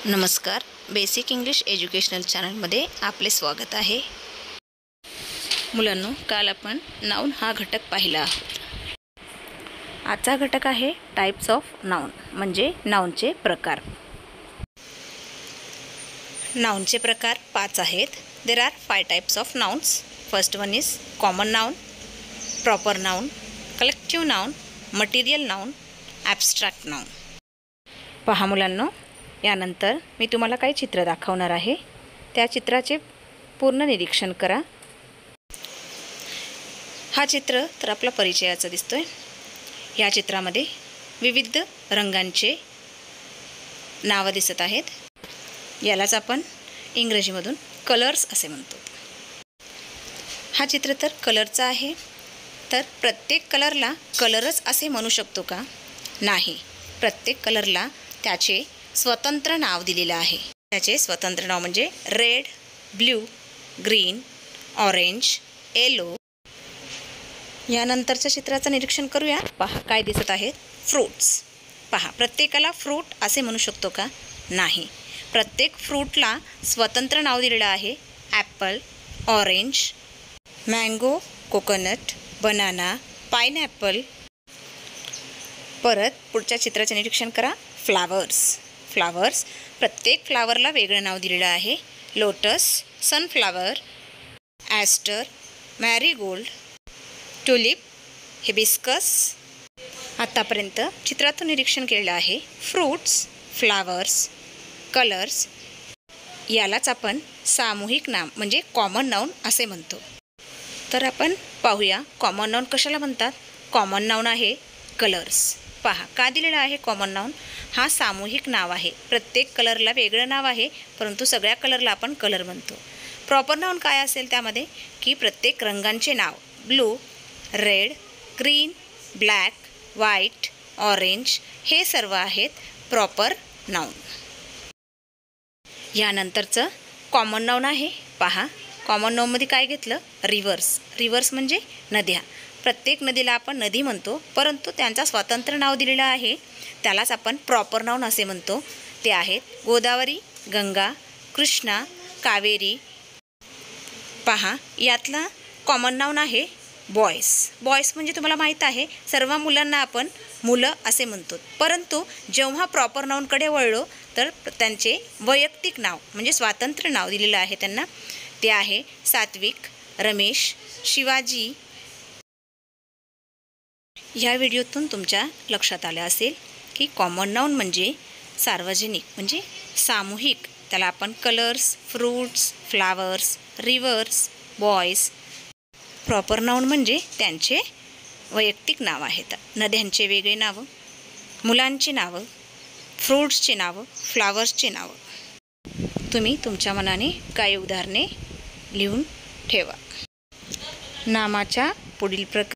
नमस्कार. Basic English educational चॅनलमध्ये आपले स्वागत आहे. मुलांनो, काल आपण नाउन हा घटक पाहिला आहोत. आजचा घटक आहे टाइप्स ऑफ नाउन, म्हणजे नाउनचे प्रकार. नाउनचे प्रकार 5 आहेत. There are 5 types of nouns. First one is common noun, proper noun, collective noun, material noun, abstract noun. पहा मुलांनो, यानंतर मी तुम्हाला काही चित्र दाखवणार आहे. त्या चित्राचे पूर्ण निरीक्षण करा. हा चित्र तर आपला परिचयाचा दिसतोय. या चित्रामध्ये विविध रंगांचे नावं दिसत आहेत. यालाच आपण इंग्रजीमधून कलर्स असे म्हणतो. हा चित्र तर कलरचा आहे. तर प्रत्येक कलरला कलरच असे म्हणू शकतो का? नाही. प्रत्येक कलरला त्याचे स्वतंत्र नाव दिलेलं आहे. त्याचे स्वतंत्र नाव म्हणजे red, blue, green, orange, yellow. यानंतरच्या चित्राचं निरीक्षण करूया. पहा काय दिसत आहेत. फ्रूट्स. पहा, प्रत्येकाला फ्रूट असे म्हणू शकतो का? नाही. प्रत्येक फ्रूटला स्वतंत्र नाव दिलेलं आहे. Apple, orange, mango, coconut, banana, pineapple. परत पुढच्या चित्राचे निरीक्षण करा. फ्लावर्स. फ्लावर्स, प्रत्येक फ्लावरला वेगळं नाव दिलेलं आहे. Lotus, sunflower, aster, Marigold, tulip, hibiscus. आतापर्यंत चित्रातून निरीक्षण केलेलं आहे. Fruits, flowers, colours. यालाच आपण सामूहिक नाम म्हणजे कॉमन नाउन असे म्हणतो. तर आपण पाहूया कॉमन नाउन कशाला म्हणतात. कॉमन नाउन आहे कलर्स. पहा का दिलेला आहे कॉमन नाउन. हा सामूहिक नाव आहे. प्रत्येक कलरला वेगळं नाव आहे, परंतु सगळ्या कलरला आपण कलर म्हणतो. प्रॉपर नाउन काय असेल त्यामध्ये, की प्रत्येक रंगांचे नाव blue, red, green, black, white, orange हे सर्व आहेत प्रॉपर नाउन. यानंतरचं कॉमन नाउन आहे. पहा, कॉमन नाउनमध्ये काय घेतलं. रिव्हर्स. रिव्हर्स म्हणजे नद्या. प्रत्येक नदीला आपण नदी म्हणतो, परंतु त्यांचा स्वतंत्र नाव दिलेलं आहे. त्यालाच आपण प्रॉपर नाउन असे म्हणतो. ते आहेत गोदावरी, गंगा, कृष्णा, कावेरी. पहा, यातला कॉमन नाउन आहे बॉयज. बॉयज म्हणजे तुम्हाला माहीत आहे, सर्व मुलांना आपण मुलं असे म्हणतो. परंतु जेव्हा प्रॉपर नाउनकडे वळलो तर त्यांचे वैयक्तिक नाव म्हणजे स्वातंत्र्य नाव दिलेलं आहे त्यांना. ते आहे सात्विक, रमेश, शिवाजी. ह्या व्हिडिओतून तुमच्या लक्षात आलं असेल की कॉमन नाउन म्हणजे सार्वजनिक म्हणजे सामूहिक. त्याला आपण colours, fruits, flowers, reverse, boys. Proper noun म्हणजे त्यांचे वैयक्तिक नाव आहेत. नद्यांचे वेगळे नावं, मुलांची नावं, फ्रूट्सची नावं, फ्लावर्सची नावं. तुम्ही तुमच्या मनाने काही उदाहरणे लिहून ठेवा. नामाच्या पुढील प्रकार